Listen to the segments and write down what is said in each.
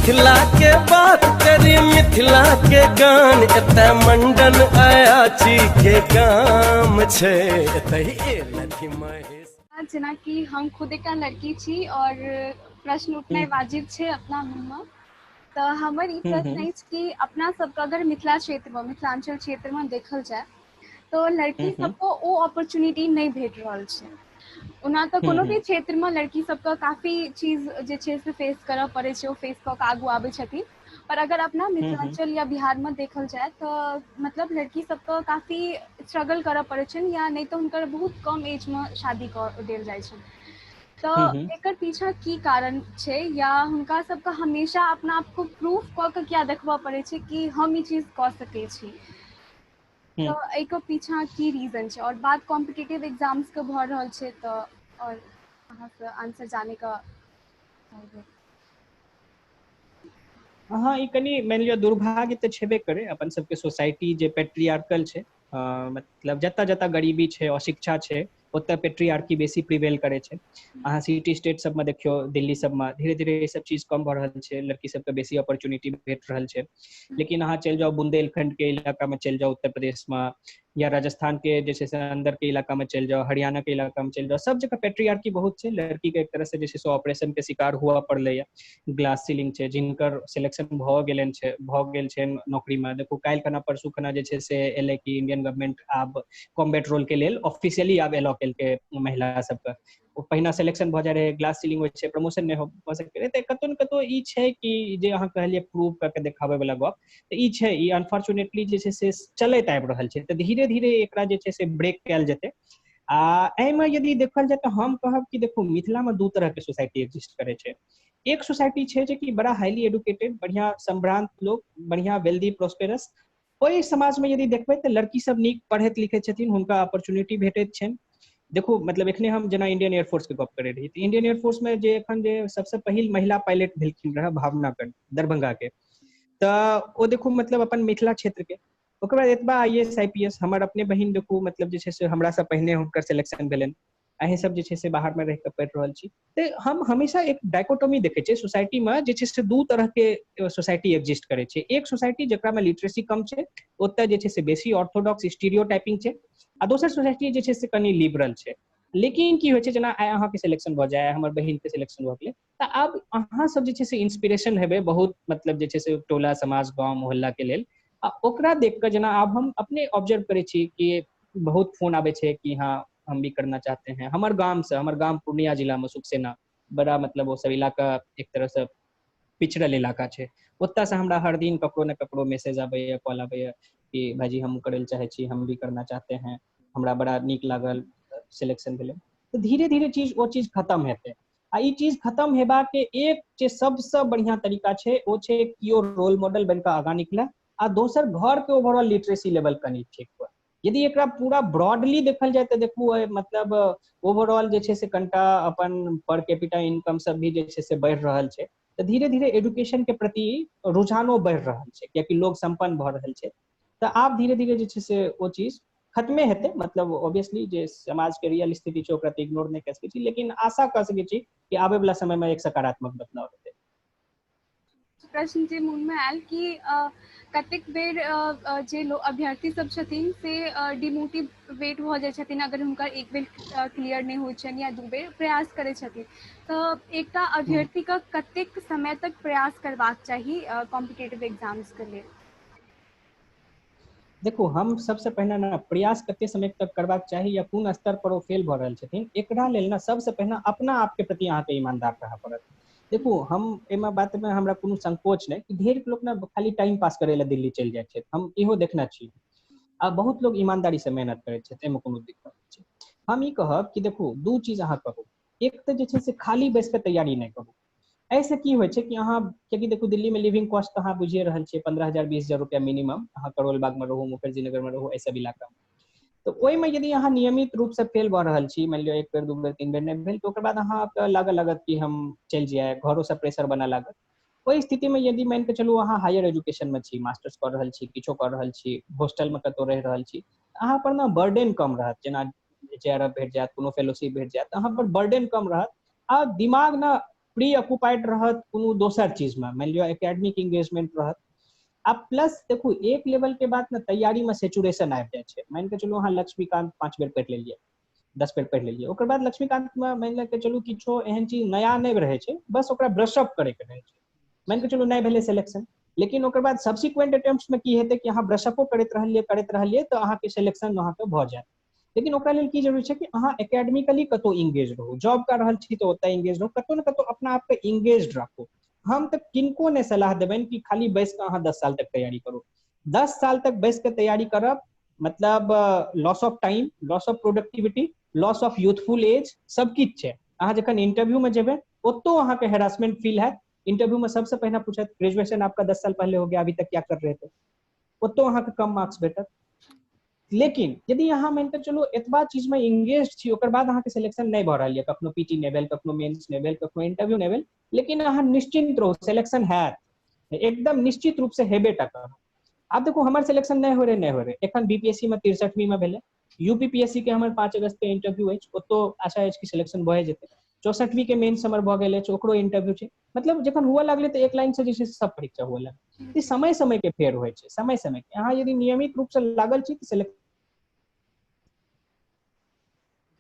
मिथिला के बात करी मिथिला के गान एत मंडन आया छी के काम छे एतही लठी महेश। जेना कि हम खुद एक लड़की छी और प्रश्न उठनाइ वाजिब छै अपना मुँह। तो हमर ई प्रश्न अछि कि अपना सबके अगर मिथिला क्षेत्र में मिथिलांचल क्षेत्र में देखल जाए तो लड़की सबको ओ अपॉर्चुनिटी नहीं भेट रहल छै। ओना तो कोनो भी क्षेत्र में लड़की सबके काफी चीज जे छै से फेस करऽ पड़े छै, ओ फेस कऽ के आगू आबै छथिन। पर अगर अपना मिथिलांचल या बिहार में देखल जाए तो मतलब लड़की सबके काफी स्ट्रगल करऽ पड़े छै, या नहीं तो हुनकर बहुत कम एज में शादी कऽ देल जाइ छै। तो एकर पीछा की कारण छै, या हुनका सबके हमेशा अपना आप को प्रूफ कऽ के किया देखबऽ पड़े छै कि हम ई चीज कऽ सकै छी। तो एकर पीछा की रीजन छै, और बात कॉम्पिटिटिव एग्जाम्स के भऽ रहल छै तो और अहाँ से आंसर जाने का चाहबै। हाँ ई कनी मान लियो दुर्भाग्य तो छेबे करे अपन सबके सोसाइटी जे पेट्रियार्कल छै। मतलब जतऽ जतऽ गरीबी छै अशिक्षा छै ओतऽ पेट्रियार्की बेसी प्रिवेल करे छै। अहाँ सिटी स्टेट सब में देखियो दिल्ली सब में धीरे धीरे ये सब चीज कम भऽ रहल छै, लड़की सबके बेसी अपॉर्चुनिटी भेट रहल छै। लेकिन अहाँ चलि जाओ बुंदेलखंड के इलाका में चलि जाओ उत्तर प्रदेश में, या राजस्थान के जैसे से अंदर के इलाका में चलि जाओ, हरियाणा के इलाका में चलि जाओ, सब जगह पेट्रियार्की बहुत छै। लड़की के एक तरह से जैसे ऑपरेशन के शिकार हुआ पड़ले, ग्लास सीलिंग छै जिनकर सिलेक्शन भऽ गेल छै नौकरी में। देखो काल्हि खना परसू खना जे छै से एलै कि इंडियन गवर्नमेंट आब कॉम्बैट रोल के लेल ऑफिशियली आब एलॉ केलकै महिला सबके। ओ पहिने सिलेक्शन भऽ जाय रहे, ग्लास सीलिंग होइ छै, प्रमोशन नहीं हो सकै। तऽ कतौ ने कतौ ई छै कि जे अहाँ कहलियै प्रूव करके देखाबै वाला गप, तऽ ई छै ई अनफॉर्चुनेटली जे छै से चलैत आबि रहल छै। तऽ धीरे धीरे एकरा जे छै से ब्रेक कयल जेतै। आ एहिमे यदि देखल जाए तऽ हम कहब कि देखू मिथिला में दू तरह के सोसाइटी एग्जिस्ट करे छै। एक सोसाइटी छै जे कि बड़ा हाईली एडुकेटेड, बढ़िया संभ्रांत लोग, बढ़िया वेल्दी प्रोस्पेरस। ओहि समाज में यदि देखबै तऽ लड़की सब नीक पढ़ैत लिखैत छथिन, हुनका अपॉर्चुनिटी भेटैत छनि। देखू मतलब एखने हम जेना इंडियन एयरफोर्स के गप करे रही, तऽ इंडियन एयरफोर्स में जे एखन जे सबसे पहिल महिला पायलट भेलखिन रहे भावना कंठ दरभंगा के, तऽ ओ देखू मतलब अपन मिथिला क्षेत्र के। ओकर बाद एतबा IAS IPS हमर अपने बहिन देखू मतलब जे छै से हमरा से पहिने हुनकर सिलेक्शन भेलनि। अहीं सब जे छै से बाहर में रह के पढ़ि रहल छी। तऽ हम हमेशा एक डायकोटोमी देखे छियै सोसाइटी में, जे छै से दू तरह के सोसाइटी एग्जिस्ट करे छै। एक सोसाइटी जेकरा में लिटरेसी कम छै, ओतऽ जे छै से बेसी ऑर्थोडॉक्स स्टीरियोटाइपिंग छै। आ दोसर सोसाइटी जे छै से कनी लिबरल छै। लेकिन की होइ छै जेना आइ अहाँके सिलेक्शन भऽ जाय, हमर बहिन के सिलेक्शन भऽ गेलै, तऽ आब अहाँ सब जे छै से इंस्पिरेशन हेबै बहुत, मतलब जे छै से टोला समाज गाँव मोहल्ला के लेल। आ ओकरा देख कऽ जेना आब हम अपने ऑब्जर्व करै छी कि बहुत फोन आबै छै कि हाँ हम भी करना चाहते हैं। हमर गाम पूर्णिया जिला में सुखसेना, बड़ा मतलब वो सब इलाका एक तरह से पिछड़ल इलाका छै। ओतऽ से हमरा हर दिन ककरो ने ककरो मैसेज आबैया, कॉल आबैया कि भाईजी हम करे लए चाहे छी, हम भी करना चाहते हैं, हमरा बड़ा नीक लागल सिलेक्शन भेलै। तऽ धीरे धीरे ओ चीज खत्म हेतै। आ ई चीज खत्म हेबा के एक जे सबसे बढ़िया तरीका छै ओ छै कियो रोल मॉडल बन कऽ आगाँ निकले, आ दोसर घर के ओवरऑल लिटरेसी लेवल कनी ठीक हुए। यदि एकरा पूरा ब्रॉडली देखल जाए तऽ देखू मतलब ओवरऑल जे छै से कनिटा अपन पर कैपिटा इनकम सब भी जे छै से बढ़ि रहल छै। तऽ धीरे धीरे एजुकेशन के प्रति रुझानो बढ़ि रहल छै, कियाकि लोग संपन्न भऽ रहल छै। तऽ आब धीरे धीरे जे छै से ओ चीज खत्मे हेतै। मतलब ऑब्वियसली जे समाज के रियल स्थिति छै ओकरा तऽ इग्नोर नहि कऽ सकै छी, लेकिन आशा कऽ सकै छी कि आबै वाला समय में एक सकारात्मक बदलाव हेतै। प्रश्न जे मन में आयल कि कतेक बेर जे अभ्यर्थी सब छथिन से डिमोटिवेट भऽ जाइ छथिन अगर हुनकर एक बेर क्लियर नहि होइ छनि या दू बेर प्रयास करै छथिन। तऽ एकटा अभ्यर्थी के कतेक समय तक प्रयास करबाक चाही कॉम्पिटिटिव एग्जाम्स के लेल? देखो हम सबसे पहिने ना प्रयास कते समय तक करबाक चाही या कोन स्तर पर ओ फेल भऽ रहल छथिन, एकरा लेल ना सबसे पहिने अपना आप के प्रति अहाँके ईमानदार रहऽ पड़त। देखू हम एहिमे बात में हमरा कोनो संकोच नहि कि ढेर लोक ना खाली टाइम पास करे लए दिल्ली चलि जाइ छै, हम इहो देखने छी। आ बहुत लोग ईमानदारी से मेहनत करै छै, एहिमे कोनो दिक्कत नहि छै। हम ई कहब कि देखू दू चीज अहाँ करू, एक तऽ जे छै से खाली बैस कऽ तैयारी नहि करू। ऐसे की होइ छै कि अहाँ, कियाकि देखू दिल्ली में लिविंग कॉस्ट तऽ अहाँ बुझिए रहल छियै 15,000 20,000 रुपया मिनिमम, अहाँ करोल बाग में रहू, मुखर्जी नगर में रहू, एहि सब इलाका में। तऽ ओहिमे यदि अहाँ नियमित रूप से फेल भऽ रहल छी, मान लिअ एक बेर दू बेर तीन बेर नहि भेल, तऽ ओकर बाद अहाँके लागऽ लागत कि हम चलि जाय, घरो से प्रेशर बनऽ लागत। ओहि स्थिति में यदि मान के चलू अहाँ हायर एजुकेशन में छी, मास्टर्स कऽ रहल छी, किछो कऽ रहल छी, हॉस्टल में कतौ रहि रहल छी, अहाँ पर ना बर्डन कम रहत। जेना JRF भेट जायत, कोनो फेलोशिप भेट जायत, अहाँ पर बर्डन कम रहत। आ दिमाग ना प्री ऑक्युपाइड रहत कोनो दोसर चीज में, मान लियो एकेडमिक एंगेजमेंट रहत। अब प्लस देखो एक लेवल के बाद ना तैयारी में सेचुरेशन आबि जाय छै। मान के चलो अहाँ लक्ष्मीकांत 5 बेर पढ़ि लेलियै, 10 बेर पढ़ि लेलियै, ओकर बाद लक्ष्मीकांत में मान के चलू किछो एहन चीज नया नहीं रहे छै, बस ओकरा ब्रश अप करे के रहे छै। मान के चलू नहीं भेलै सिलेक्शन, लेकिन ओकर बाद सब्सिक्वेंट अटेम्प्ट्स में की हेतै कि अहाँ ब्रश अपो करैत रहलियै तो अहाँ के सिलेक्शन वहां पे भ जायत। लेकिन ओकरा लेल की जरूरी छै कि अहाँ एकेडमिकली कतौ इंगेज रहू, जॉब कर रहल छी तो ओतय इंगेज रहू, कतौ ने कतौ अपना आप के इंगेज राखू। हम तक किनको ने सलाह देबनि कि खाली बैस के अहाँ 10 साल तक तैयारी करू। 10 साल तक बैस के तैयारी करब मतलब loss of time, loss of productivity, loss of youthful age, सब किछ छै। अहाँ जखन इंटरव्यू में जेबै ओतो अहाँ के हेरासमेंट फील हैत। इंटरव्यू में सबसे पहले पूछत ग्रेजुएशन आपका 10 साल पहले हो गया, अभी तक क्या कर रहे थे, ओतो अहाँ के कम मार्क्स भेटत। लेकिन यदि अहाँ मान के चलो एतबा चीज में इंगेज छी, ओकर बाद अहाँ के सिलेक्शन नहीं भ रहल है, कखनो पीटी नहीं भेल, कखनो मेंस नहीं भेल, कखनो इंटरव्यू नहीं भेल, लेकिन अहाँ निश्चिंत रहू सिलेक्शन हैत, एकदम निश्चित रूप से हेबे टा करत। अब देखो हमर सिलेक्शन नहीं हो रहे एखन बीपीएससी में 63वीं में भेले, यूपीपीएससी के हमर 5 अगस्त के इंटरव्यू अछि, ओतो आशा अछि कि सिलेक्शन भए जेतै। 64वीं के मेंस हमर भ गेल अछि, ओकरो इंटरव्यू छै। मतलब जखन हुआ लागले तो एक लाइन से जे छै सब परीक्षा हुआ लागले। समय समय के फेर होइ छै, समय समय के अहाँ यदि नियमित रूप से लागल छी तो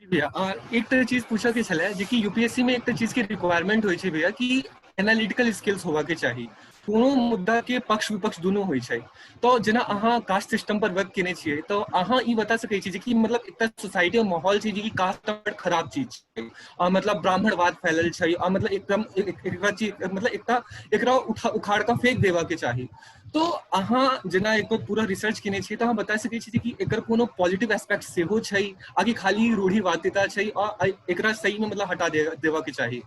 जी भैया, और एक तो चीज पूछा के छलै जे कि यूपीएससी में एक तो चीज के रिक्वायरमेंट होइ छै भैया कि एनालिटिकल स्किल्स होबा के चाहिए, कोनो मुद्दा के पक्ष विपक्ष दुनू होइ छै। तो जेना अहाँ कास्ट सिस्टम पर वर्क केने छियै तो अहाँ ई बता सकै छी जे कि मतलब एकटा सोसाइटी में माहौल छै जे कि कास्ट बड़ खराब चीज छै, और मतलब ब्राह्मणवाद फैलल छै, और मतलब एकदम एकरा चीज मतलब एकरा उखाड़ के फेंक देबा के चाही। तो अहाँ जेना एक पूरा रिसर्च केने छियै तो अहाँ बता सकै छी कि एकर कोनो पॉजिटिव एस्पेक्ट सेहो छै, आकि खाली रूढ़िवादिता छै और एकरा सही में मतलब हटा देबा के चाही।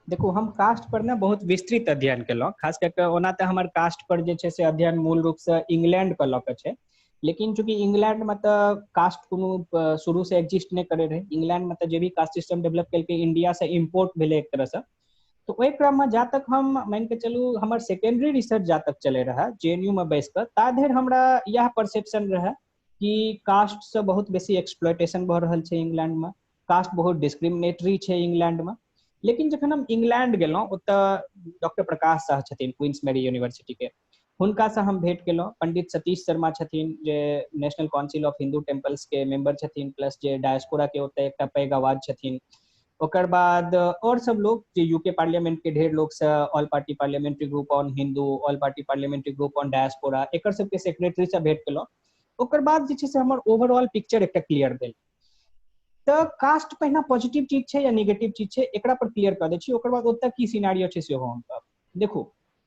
देखो हम कास्ट पर ना बहुत विस्तृत अध्ययन केलहुँ, खास करके ओना तो हमार कास्ट पर जे छै से अध्ययन मूल रूप से इंग्लैंड के लऽ के छै। लेकिन चूंकि इंग्लैंड में तो कास्ट कोनो शुरू से एग्जिस्ट नहीं करे रहे, इंग्लैंड में तो जे भी कास्ट सिस्टम डेवलप केलकै इंडिया से इम्पोर्ट भेले एक तरह से। तो ओहि क्रम में जा तक हम मान के चलू हमर सेकेंडरी रिसर्च जा तक चले रहा जेएनयू में बैस कर, ता धरि हमरा यह परसेप्शन रहे कि कास्ट से बहुत बेसी एक्सप्लॉयटेशन भ रहल छै इंग्लैंड में, कास्ट बहुत डिस्क्रिमिनेटरी छै इंग्लैंड में। लेकिन जखन हम इंग्लैंड गेलहुँ ओतऽ डॉक्टर प्रकाश शाह छथिन क्वींस मैरी यूनिवर्सिटी के, हुनका से हम भेंट केलहुँ। पंडित सतीश शर्मा छथिन जे national council of Hindu temples के मेंबर छथिन, प्लस जे डायस्पोरा के ओतऽ एकटा पैघ आवाज छथिन। ओकर बाद और सब लोग जे यूके पार्लियामेंट के ढेर लोग से all party parliamentary group on Hindu, all party parliamentary group on diaspora, एकर सबके सेक्रेटरी से भेंट केलहुँ। ओकर बाद जे छै से हमर ओवरऑल पिक्चर एकटा क्लियर भेल। तो कास्ट पहिने पॉजिटिव चीज छै या नेगेटिव चीज छै एकरा पर क्लियर कर दै छी, ओकर बाद ओतऽ की सिनेरियो छै सेहो हम कहब। देखो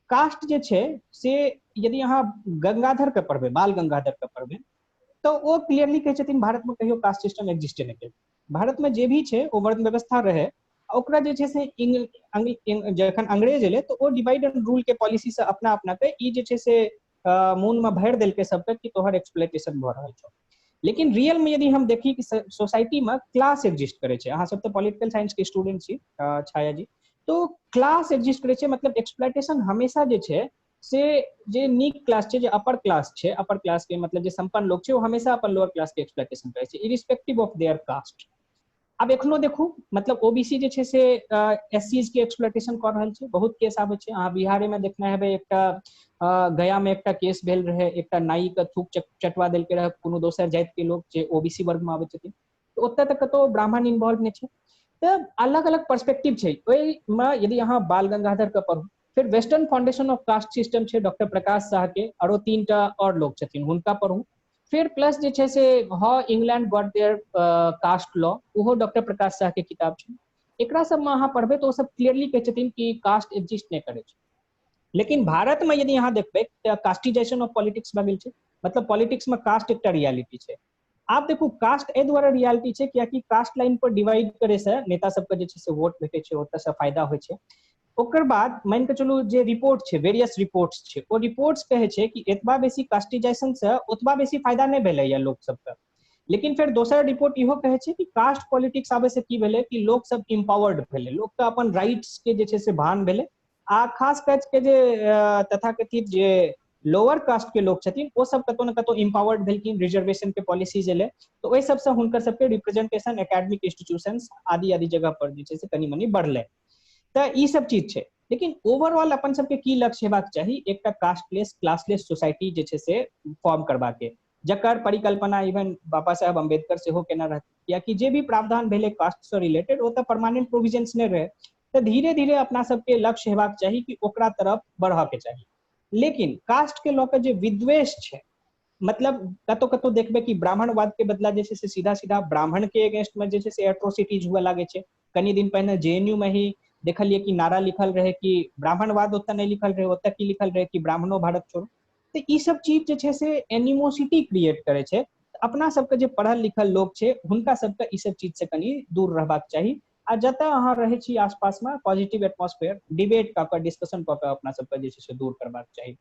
कास्ट जे छै से यदि अहाँ गंगाधर के पढ़बै, बाल गंगाधर के पढ़बै तो वो क्लियरली कहै छथिन भारत में कहियो कास्ट सिस्टम एग्जिस्टे नहीं केलै। भारत में जे भी छै ओ वर्ण व्यवस्था रहे, ओकरा जे छै से जखन अंग्रेज एलै तो ओ डिवाइड एंड रूल के पॉलिसी से अपना अपना के ई जे छै से मून में भरि देलकै सबके कि तोहर एक्सप्लॉयटेशन भ रहल छौ। लेकिन रियल में यदि हम देखी कि सोसाइटी में क्लास एग्जिस्ट करे छै, अहाँ सब तो पॉलिटिकल साइंस के स्टूडेंट छी छाया जी, तो क्लास एग्जिस्ट करे छै, मतलब एक्सप्लॉयटेशन हमेशा जे छै से जे नीक क्लास छै, जे अपर क्लास छै, अपर क्लास के मतलब जे संपन्न लोग छै, वो हमेशा अपन लोअर क्लास के एक्सप्लॉयटेशन करे छै इरिस्पेक्टिव ऑफ देयर कास्ट। अब एखनो देखू मतलब ओबीसी जे छै से एससीज के एक्सप्लॉयटेशन कर रहल छै, बहुत केस आबै छै। अहाँ बिहारे में देखने हेबै एकटा गया में एकटा केस भेल रहे, एकटा नाई के थूक चटवा देलकै रहे कोनो दोसर जाति के लोग जे ओबीसी वर्ग में आबै छथिन, तो ओतऽ तक कतौ ब्राह्मण इन्वॉल्व नहीं छै। तो अलग अलग पर्सपेक्टिव छै ओहिमे। यदि अहाँ बाल गंगाधर के पढ़ू, फिर western foundation of caste system छै डॉक्टर प्रकाश शाह के, आरो 3टा और लोग छथिन हुनका पढ़ू। फिर प्लस जे छै से how England got their caste law, ओहो डॉक्टर प्रकाश शाह के किताब छै। एकरा सबमे अहाँ पढ़बै तो सब क्लियरली कहै छथिन कि कास्ट एग्जिस्ट नहीं करे छै। लेकिन भारत में यदि अहाँ देखबै तो कास्टिजाइजेशन ऑफ पॉलिटिक्स भऽ गेल छै, मतलब पॉलिटिक्स में कास्ट एकटा रियलिटी छै। आप देखू कास्ट एहि दुआरे रियलिटी छै कियाकि कास्ट लाइन पर डिवाइड करे से नेता सबके जे छै से वोट भेटै छै, ओतऽ से फायदा होइ छै। ओकर बाद मान के चलू जे रिपोर्ट छै, वेरियस रिपोर्ट्स छै, ओ रिपोर्ट्स कहै छै कि एतबा बेसी कास्टिजाइजेशन से ओतबा बेसी फायदा नहीं भेलैया लोक सबके। लेकिन फिर दोसर रिपोर्ट इहो कहै छै कि कास्ट पॉलिटिक्स आबै से की भेलै कि लोक सब इम्पावर्ड भेलै, लोकके अपन राइट्स के जे छै से भान भेलै। आ खास करके जे तथाकथित जे लोअर कास्ट के लोग छथिन ओ सब कतौ न कतौ इम्पावर्ड भेलखिन, रिजर्वेशन के पॉलिसीज एलै, तो ओहि सबसे हुनकर सबके रिप्रेजेंटेशन एकेडमिक इंस्टीट्यूशंस आदि आदि जगह पर जे छै से कनी मनी बढ़लै। तो ई सब चीज छै। लेकिन ओवरऑल अपन सबके की लक्ष्य हेबाक चाही, एकटा कास्टलेस क्लासलेस सोसाइटी जे छै से फॉर्म करबाके, जकर परिकल्पना इवन बाबा साहेब अम्बेडकर सेहो केना रहथिन, कियाकि जे भी प्रावधान भेलै कास्ट से रिलेटेड ओ तऽ परमानेंट प्रोविजन्स नहि रहे, तऽ धीरे धीरे अपना सबके लक्ष्य हेबाक चाही कि ओकरा तरफ बढ़ऽके चाही। लेकिन कास्ट के लऽ कऽ जे विद्वेष छै, मतलब कतौ कतौ देखबै कि ब्राह्मणवाद के बदला जे छै से सीधा सीधा ब्राह्मण के अगेंस्ट में जे छै से एट्रोसिटीज हुए लागे छै। कनि दिन पहिने जेएनयू में ही देखलिए कि नारा लिखल रहे कि ब्राह्मणवाद ओतऽ नहीं लिखल रहे, ओतऽ की लिखल रहे कि ब्राह्मणो भारत छोड़ो। तो ई सब चीज जे छै से एनिमोसिटी क्रिएट करे छै। अपना सबके जे पढ़ल लिखल लोग छै हुनका सबके ई सब चीज से कनि दूर रहबाक चाही, आ जतऽ अहाँ रहै छी आसपास में पॉजिटिव एटमॉस्फेयर डिबेट कऽ कऽ डिस्कशन कऽ कऽ अपना सबके जे छै से दूर करबाक चाही।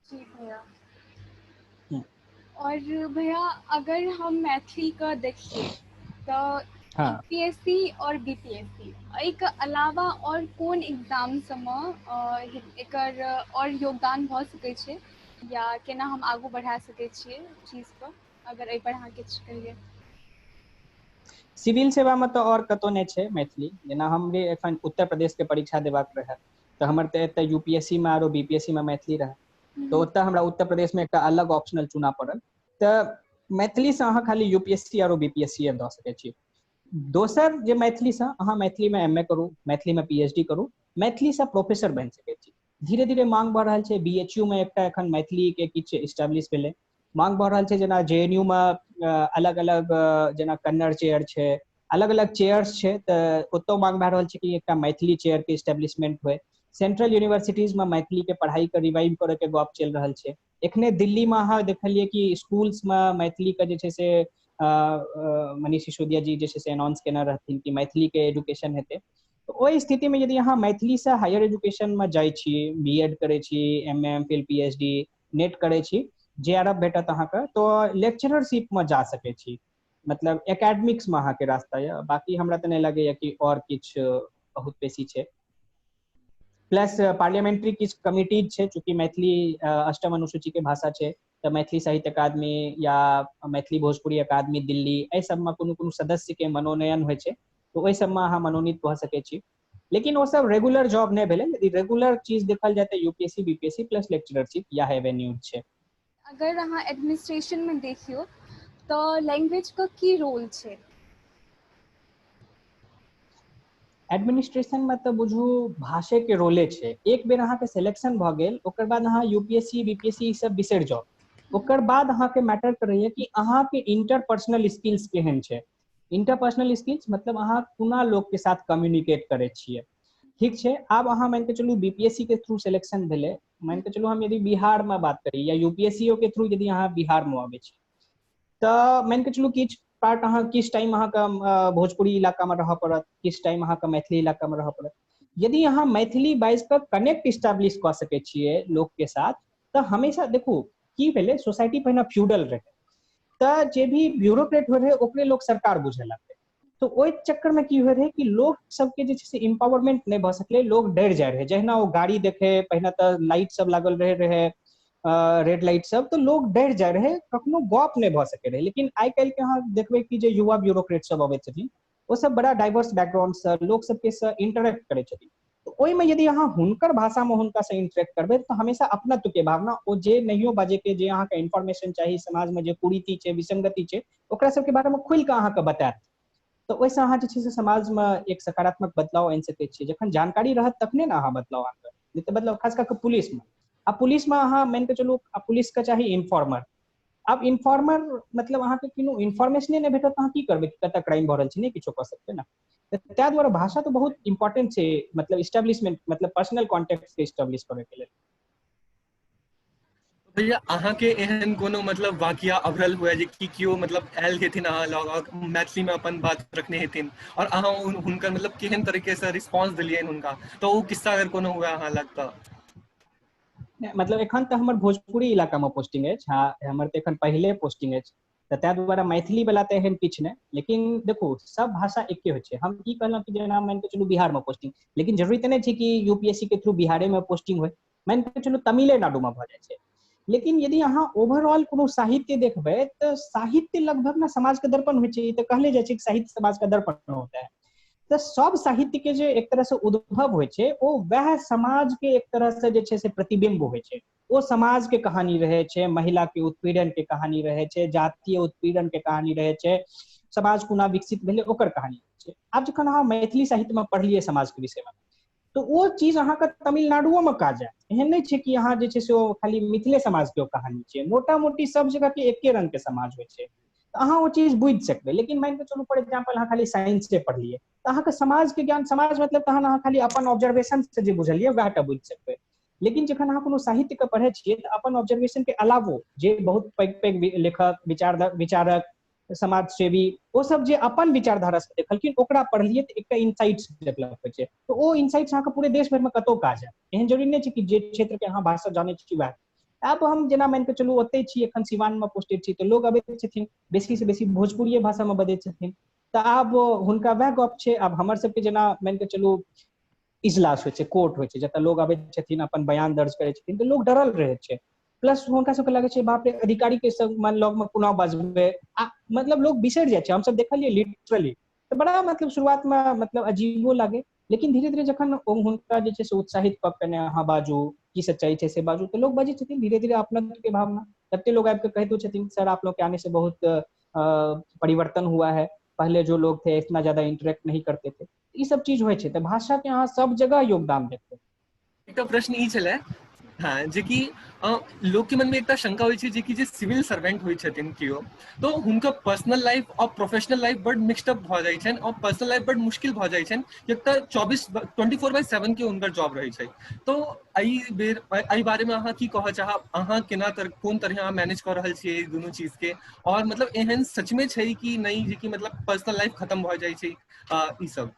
जी भैया। हम्म, और भैया अगर हम मैथिली का देखिए तो हाँ यूपीएससी और बीपीएससी एक अलावा और कोन एग्जाम सबमे एकर और योगदान भऽ सकै छै, या केना हम आगू बढ़ा सकै छियै चीजके, अगर एहि पर अहाँ किछु कहिए। सिविल सेवा में तो और कतौ नहीं छै मैथिली। जेना हमरे एखन उत्तर प्रदेश के परीक्षा देबाक रहे, तो हमर तऽ एतऽ यूपीएससी में और बीपीएससी में मैथिली रहे, तो ओतऽ हमरा उत्तर प्रदेश में एक अलग ऑप्शनल चुना पड़ल। तऽ मैथिली से अहाँ खाली यूपीएससी और बीपीएससी दऽ सकै छी। दोसर जे मैथिली से अहाँ मैथिली में एमए करू, मैथिली में पीएचडी करू, मैथिली से प्रोफेसर बनि सकै छी। धीरे धीरे मांग बढ़ रहल छै, बीएचयू में एकटा एखन मैथिली के किछु इस्टेब्लिश भेलै, मांग बढ़ रहल छै। जेना जेएनयू में अलग अलग जेना कन्नड़ चेयर छै, अलग अलग चेयर्स छै, तऽ ओतौ मांग भए रहल छै कि एकटा मैथिली चेयर के इस्टेब्लिशमेंट होय। सेंट्रल यूनिवर्सिटीज में मैथिली के पढ़ाई के रिवाइव करे के गप चलि रहल छै। एखने दिल्ली में अहाँ देखलिए कि स्कूल्स में मैथिली के जे छै से मनीष सिसोदिया जी जे छै से अनाउंस केने रहथिन कि मैथिली के एजुकेशन हेतै। तो ओहि स्थिति में यदि अहाँ मैथिली से हायर एजुकेशन में जाइ छी, बीएड करे छी, एमए एमफिल पीएचडी नेट करे छी, जेआरएफ भेटत अहाँके, तो लेक्चररशिप में जा सकै छी। मतलब एकेडमिक्स में अहाँके रास्ता यऽ, बाकी हमरा तऽ नहीं लगैया कि और किछु बहुत बेसी छै। प्लस पार्लियामेंट्री किछु कमिटीज छै, चूंकि मैथिली अष्टम अनुसूची के भाषा छै, तऽ मैथिली साहित्य अकादमी या मैथिली भोजपुरी अकादमी दिल्ली, एहि सबमे कोनो कोनो सदस्य के मनोनयन होइ छै, तो ओहि सबमे अहाँ मनोनीत भऽ सकै छी। लेकिन वो सब रेगुलर जॉब नहीं भेलै। यदि रेगुलर चीज देखल जाए तो यूपीएससी बीपीएससी प्लस लेक्चररशिप या एवेन्यू छै। अगर अहाँ एडमिनिस्ट्रेशन में देखियो तो लैंग्वेज का की रोल छै। एडमिनिस्ट्रेशन में तो बुझू भाषे के रोले छै। एक बेर अहाँके सिलेक्शन भऽ गेल, ओकर बाद अहाँ यूपीएससी बीपीएससी ई सब बिसरि जाउ। ओकर बाद अहाँके मैटर करैया कि अहाँके इंटरपर्सनल स्किल्स केहन छै। इंटरपर्सनल स्किल्स मतलब अहाँ कोना लोग के साथ कम्युनिकेट करै छियै। ठीक छै, आब अहाँ मान के चलू बीपीएससी के थ्रू सिलेक्शन भेलै, मान के चलू हम यदि बिहार में बात करी या यूपीएससी के थ्रू यदि अहाँ बिहार में आबै छी, तऽ मान के चलू किछु पार्ट अहाँ किस टाइम अहाँके भोजपुरी इलाका में रहऽ पड़त, किस टाइम अहाँके मैथिली इलाका में रहऽ पड़त। यदि अहाँ मैथिली बाइज के कनेक्ट इस्टेब्लिश कऽ सकै छियै लोग के साथ, तऽ हमेशा देखू की भेलै, सोसाइटी पहिने फ्यूडल रहे, तऽ जे भी ब्यूरोक्रेट हो रहे ओकरे लोग सरकार बुझे लगतै। तो ओहि चक्कर में की हो रहे कि लोग सबके जे छै से एम्पावरमेंट नहीं भऽ सकलै, लोग डर जाय रहे। जहिना वो गाड़ी देखे, पहिने तऽ लाइट सब लागल रहे रेड लाइट सब, तो लोग डर जाय रहे, कखनो गप नहीं भऽ सकै रहे। लेकिन आइ काल्हि के अहाँ देखबै कि जे युवा ब्यूरोक्रेट सब अबै छथिन, वो सब बड़ा डाइवर्स बैकग्राउंड से लोग सबके से इंटरेक्ट करै छथिन। तो ओहिमे यदि अहाँ हुनकर भाषा में हुनका से इंटरेक्ट करबै, तो हमेशा अपनत्व के भावना, ओ जे नहियो बाजे के, जे अहाँके इन्फॉर्मेशन चाही समाज में, जे कुरीति छै विसंगति छै, ओकरा सबके बारे में खुलि कऽ अहाँके बतायत। तो ओहिसँ अहाँ जे छै से समाज में एक सकारात्मक बदलाव आनि सकै छियै। जखन जानकारी रहत तखने ने अहाँ बदलाव आनबै, नहीं तऽ बदलाव खास कऽ पुलिस में। आ पुलिस में अहाँ मान के चलू पुलिस के चाही इन्फॉर्मर। अब इन्फॉर्मर मतलब अहाँके कोनो इन्फॉर्मेशने नहीं भेटत, अहाँ की करबै, कतऽ क्राइम भऽ रहल छै, नहीं किछो कऽ सकबै ना। ताहि दुआरे भाषा तो बहुत इंपॉर्टेंट छै, मतलब इस्टेब्लिशमेंट, मतलब पर्सनल कॉन्टेक्ट के इस्टेब्लिश करे के लेल। भैया अहाँ के एहन कोनो मतलब वाकया अभरल हुआ जे कि कियो मतलब आयल हेथिन अहाँ लग मैथिली में अपन बात रखने हेथिन, और अहाँ हुनकर मतलब केहन तरीके से रिस्पांस दिलियन हुनका, तो वो किस्सा अगर कोनो हुआ अहाँ लग तऽ। मतलब एखन तऽ हमर भोजपुरी इलाका में पोस्टिंग अछि। हाँ, हमर तऽ एखन पहिले पोस्टिंग अछि, तऽ ताहि दुआरे मैथिली वाला तऽ एहन किछु नहीं। लेकिन देखू सब भाषा एके होइ छै। हम ई कहलहुँ कि जेना मान के चलू बिहार में पोस्टिंग, लेकिन जरूरी तऽ नहीं छै कि यूपीएससी के थ्रू बिहारे में पोस्टिंग होय। मान के चलू तमिलनाडु में भऽ जाइ छै। लेकिन यदि अहाँ ओवरऑल कोनो साहित्य देखबै, तऽ साहित्य लगभग ना समाज के दर्पण होइ छै। ई तऽ कहले जाइ छै कि साहित्य समाज का दर्पण होता है। तऽ सब साहित्य के जे एक तरह से उद्भव होइ छै ओ वएह समाज के एक तरह से जे छै से प्रतिबिंब होइ छै। ओ समाज के कहानी रहे छै, महिला के उत्पीड़न के कहानी रहे छै, जातीय उत्पीड़न के कहानी रहे छै, समाज कोना विकसित भेलै ओकर कहानी छै। आब जखन अहाँ मैथिली साहित्य में पढ़लियै समाज के विषय में, तो ओ चीज अहाँके तमिलनाडुओ में काज आयत। एहन नहि छै कि अहाँ जे छै से ओ खाली मिथिले समाज के ओ कहानी छै, मोटा मोटी सब जगह के एके रंग के समाज होइ छै, तऽ अहाँ ओ चीज बुझि सकबै। लेकिन मान के चलू फॉर एग्जाम्पल अहाँ खाली साइंस से पढ़लियै तऽ अहाँके समाज के ज्ञान, समाज मतलब तहन अहाँ खाली अपन ऑब्जर्वेशन से जे बुझलियै वएहटा बुझि सकबै। लेकिन जखन अहाँ कोनो साहित्य के पढ़ै छियै तऽ अपन ऑब्जर्वेशन के अलावो जे बहुत पैघ पैघ लेखक, विचारक, समाज सेवी, ओ सब जे अपन विचारधारा से देखलखिन ओकरा पढ़लियै तऽ एकटा इनसाइट्स डेवलप होइ छै। तो ओ इनसाइट्स अहाँके पूरे देश भर में कतौ काज है। एहन जरूरी नहीं छै कि जे क्षेत्र के अहाँ भाषा जानै छी वएह। आब हम जेना मान के चलू ओतै छी एखन सिवान में पोस्टेड छी, तऽ लोग अबैत छथिन बेसी से बेसी भोजपुरिये भाषा में बजै छथिन, तऽ आब हुनका वएह गप छै। आब हमर सबके जेना मान के चलू इजलास होइ छै, कोर्ट होइ छै, जतऽ लोग अबैत छथिन अपन बयान दर्ज करै छथिन, तऽ लोग डरल रहै छै। प्लस हुनका सबके लागै छै बाप रे अधिकारी के लग में कोना बजबै, मतलब लोग बिसरि जाइ छै। हमसब देखलियै लिटरली, तऽ बड़ा मतलब शुरुआत में मतलब अजीबो लागे, लेकिन धीरे धीरे जखन हुनका जे छै से उत्साहित कऽ के अहाँ बाजू, की सच्चाई छै से बाजू, तो लोग बजै छथिन। धीरे धीरे अपनत्व के भावना, कते लोग आबि के कहितो छथिन सर आप लोग के आने से बहुत परिवर्तन हुआ है, पहले जो लोग थे इतना ज्यादा इंटरेक्ट नहीं करते थे। ई सब चीज होइ छै, तऽ भाषा के अहाँ सब जगह योगदान देखबै। एकटा प्रश्न ई छलै, हाँ, जे कि लोग के मन में एकटा शंका होइ छै जे कि जे सिविल सर्वेंट होइ छथिन केओ, तो हुनका पर्सनल लाइफ और प्रोफेशनल लाइफ बड मिक्सड अप भऽ जाइ छनि, और पर्सनल लाइफ बड मुश्किल भऽ जाइ छनि, कियाक तऽ 24/7 के हुनकर जॉब रहै छै। तो एहि बारे में अहाँ की कहऽ चाहब, अहाँ केना कोन तरह अहाँ मैनेज कऽ रहल छियै ई दुनू चीज के, और मतलब एहन सच में छै कि नहीं जे कि मतलब पर्सनल लाइफ खत्म भऽ जाइ छै ई सब?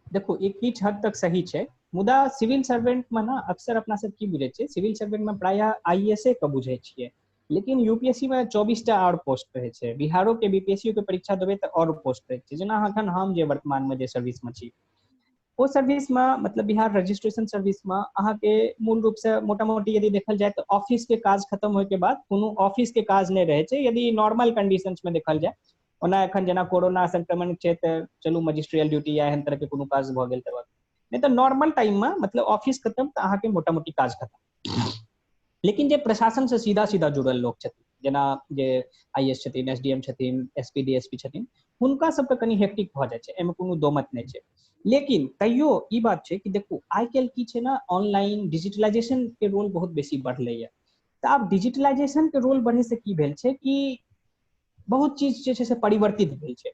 देखो एक किछु हद तक सही छै, मुदा सिविल सर्वेंट में ना अक्सर अपना सब की बुझे छियै, सिविल सर्वेंट में प्रायः आईएएस के बुझे छियै, लेकिन यूपीएससी में 24टा और पोस्ट रहे छै। बिहारो के बीपीएससी के परीक्षा देबै तऽ और पोस्ट रहे छै। जेना अखन हम जे वर्तमान में जे सर्विस में छी, ओ सर्विस में मतलब बिहार रजिस्ट्रेशन सर्विस में अहाँके मूल रूप से मोटा मोटी यदि देखल जाए तो ऑफिस के काज खत्म होय के बाद कोनो ऑफिस के काज नहीं रहे छै, यदि नॉर्मल कंडीशन में देखल जाए। ओना एखन जेना कोरोना संक्रमण छै तऽ चलू मजिस्ट्रियल ड्यूटी या एहन तरह के कोनो काज भऽ गेल तऽ, नहीं तो नॉर्मल टाइम में मतलब ऑफिस खत्म तऽ अहाँके मोटा मोटी काज खत्म। लेकिन जे प्रशासन से सीधा सीधा जुड़ल लोग छथिन, जेना जे आईएएस छथिन, एसडीएम छथिन, एसपी डीएसपी छथिन, हुनका सबके कनि हेक्टिक भऽ जाइ छै, एहिमे कोनो दो मत नहीं छै। लेकिन तैयो ई बात छै कि देखू आइ काल्हि की छै ना, ऑनलाइन डिजिटलाइजेशन के रोल बहुत बेसी बढ़लैए। तऽ आब डिजिटलाइजेशन के रोल बढ़े से की भेल छै कि बहुत चीज जे छै से परिवर्तित भेल छै।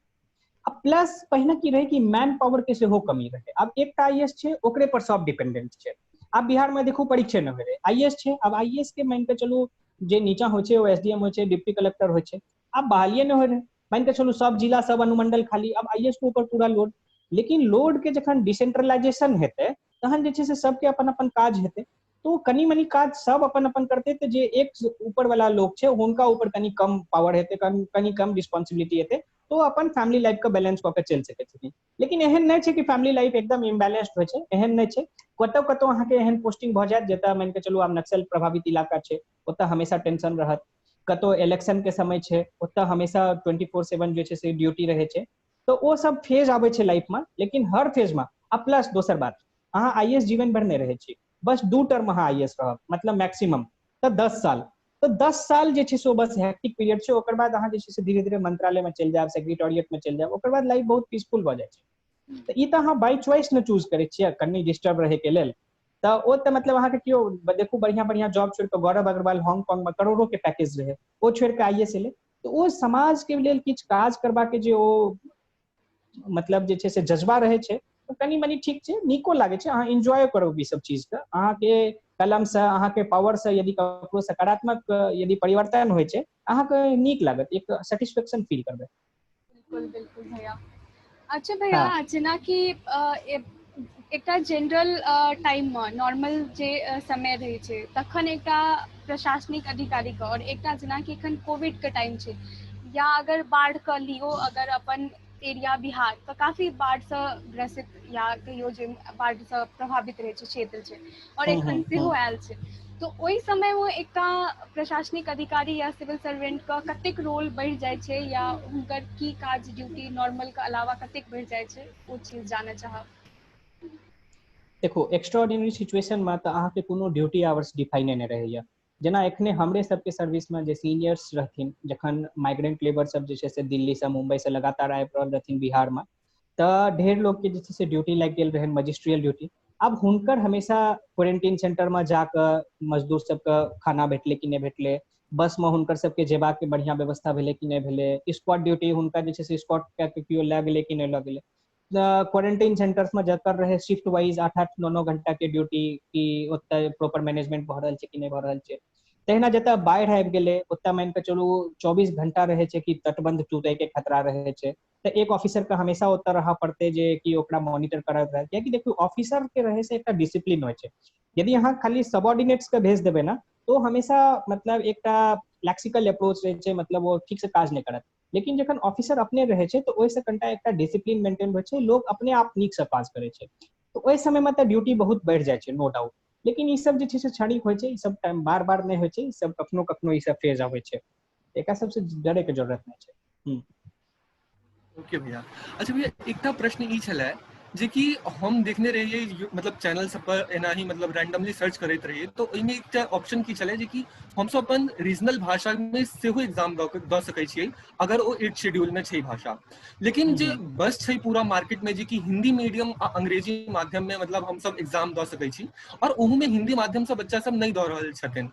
अब प्लस पहिने की रहे कि मैन पावर के सेहो कमी रहे। अब एकटा आईएएस छै ओकरे पर सब डिपेंडेंट छै। अब बिहार में देखू परीक्षे न होय, आईएएस छै, अब आईएएस के मान के चलू जे नीचा होइ छै, ओ एसडीएम होइ छै, डिप्टी कलेक्टर होइ छै, अब बहालिए न हो रहे। मान के चलू सब जिला सब अनुमंडल खाली, अब आईएएस के ऊपर पूरा लोड। लेकिन लोड के जखन डिसेंट्रलाइजेशन हेतै तहन जे छै से सबके अपन अपन काज हेतै, तो कनी मनी काज सब अपन अपन करते, तो जे एक ऊपर वाला लोग छै हुनका ऊपर कनी कम पावर हेतै, कनी कम रिस्पॉन्सिबिलिटी हेतै, तो अपन फैमिली लाइफ के बैलेंस कऽ के चलि सकै छथिन। लेकिन एहन नहीं छै कि फैमिली लाइफ एकदम इम्बैलेंस्ड होइ छै, एहन नहीं छै। कतौ कतौ अहाँके एहन पोस्टिंग भऽ जायत जतऽ मान के चलू आब नक्सल प्रभावित इलाका छै, ओतऽ हमेशा टेंशन रहत। कतौ इलेक्शन के समय छै, ओतऽ हमेशा 24/7 जे छै से ड्यूटी रहै छै। तो ओ सब फेज आबै छै लाइफ में, लेकिन हर फेज में। अब प्लस दोसर बात, अहाँ आईएएस जीवन भर नहीं रहे छी, बस 2 टर्म अहाँ आईएएस रहब, मतलब मैक्सिमम तऽ 10 साल। तो 10 साल जे छै से बस हैक्टिक पीरियड छै, ओकर बाद अहाँ जे छै से धीरे धीरे मंत्रालय में चलि जायब, सेक्रेटेरिएट में चलि जायब, ओकर बाद लाइफ बहुत पीसफुल भऽ जाइ छै। तऽ ई तऽ अहाँ बाय चॉइस न चूज करै छियै कनी डिस्टर्ब रहै के लेल, तऽ ओ तऽ मतलब अहाँके केओ देखू बढ़िया बढ़िया जॉब छोड़ि कऽ गौरव अग्रवाल हांगकांग में करोड़ों के पैकेज रहे, ओ छोड़ि कऽ आईएएस एलै। तऽ ओ समाज के लेल किछु काज करबाक जे ओ मतलब जे छै से जज्बा रहै छै, तो कनी मनी ठीक छै, नीको लागे छै, अहाँ एंजॉय करब ई सब चीज के। अहाँके कलम से, अहाँके पावर से यदि ककरो सकारात्मक यदि परिवर्तन होइ छै, अहाँके नीक लागत, एक सेटिस्फेक्शन फील करबै। बिल्कुल बिल्कुल भैया। अच्छा भैया, हाँ जेनाकि एकटा जनरल टाइम में नॉर्मल जे समय रहै छै तखन एकटा प्रशासनिक अधिकारी के, और एकटा जेनाकि एखन कोविड के टाइम छै, या अगर बाढ़ के लियो, अगर अपन एरिया बिहार तऽ काफी बाढ़सँ ग्रसित या कहियो जे बाढ़सँ प्रभावित रहै छै क्षेत्र छै और एखन सेहो आयल छै। तो ओहि समयमे एकटा प्रशासनिक अधिकारी या सिविल सर्वेंटके कतेक रोल बढ़ि जाइ छै या हुनकर की काज ड्यूटी नॉर्मलके अलावा कतेक बढ़ि जाइ छै, ओ चीज जानय चाहब। देखो एक्स्ट्राऑर्डिनरी सिचुएशन में तो अहाँ के कोनो ड्यूटी आवर्स डिफाइने नहीं रहैया। जेना एखने हमरे सबके सर्विस में जे सीनियर्स रहथिन, जखन माइग्रेंट लेबर सब जे छै से दिल्ली से मुंबई से लगातार आबि रहल रहथिन बिहार में, तऽ ढेर लोग के जे छै से ड्यूटी लागि गेल रहै, मजिस्ट्रियल ड्यूटी। अब हुनकर हमेशा क्वारंटीन सेंटर में जाकर मजदूर सबके खाना भेटले कि नहीं भेटले, बस में हुनकर सबके जेबाक के बढ़िया व्यवस्था भेले कि नहीं भेले, स्क्वाड ड्यूटी हुनका जे छै से स्क्वाड के केओ लए गेले कि नहीं लए गेले, क्वारंटाइन सेंटर्स में जकर रहे शिफ्ट वाइज 8-8, 9-9 घंटा के ड्यूटी की ओतय प्रॉपर मैनेजमेंट भऽ रहल छै कि नहीं भऽ रहल छै। तहिना जतऽ बाढ़ि आबि गेलै ओतऽ मान कऽ चलू 24 घंटा रहे छै कि तटबंध टूटे के खतरा रहे छै, तऽ एक ऑफिसर के हमेशा ओतऽ रहऽ पड़ते जे कि ओकरा मॉनिटर करत रहे, कियाकि देखियो ऑफिसर के रहे से एकटा डिसिप्लिन होइ छै। यदि अहाँ खाली सबऑर्डिनेट्स के भेज देबै ना तो हमेशा मतलब एकटा लैक्सिकल अप्रोच रहे छै, मतलब वो ठीक से काज नहीं करत। लेकिन जखन ऑफिसर अपने रहे छै तो ओहि से कनिटा एकटा डिसिप्लिन मेंटेन होइ छै, लोग अपने आप नीक से काज करे छै, तो ओहि समय में तऽ ड्यूटी बहुत बढ़ि जाइ छै, नो डाउट। लेकिन ई सब जे छै से क्षणिक होइ छै, ई सब टाइम बार बार नहीं होइ छै, ई सब कखनो कखनो ई सब फेज आबै छै, एकरा सबसे डरे के जरूरत नहीं छै। ओके भैया। अच्छा भैया, एकटा प्रश्न ई छलै जे कि हम देखने रहिए मतलब चैनल सब पर एना ही मतलब रैंडमली सर्च करैत रहिए, तो ओहिमे एकटा ऑप्शन की छलै जे कि हम सब अपन रीजनल भाषा में सेहो एग्जाम दऽ सकै छियै अगर ओ 8th शेड्यूल में छै भाषा। लेकिन जे बस छै पूरा मार्केट में जे कि हिंदी मीडियम आ अंग्रेजी माध्यम में मतलब हम सब एग्जाम दऽ सकै छी, और ओहू में हिंदी माध्यम से बच्चा सब नहीं दऽ रहल छथिन।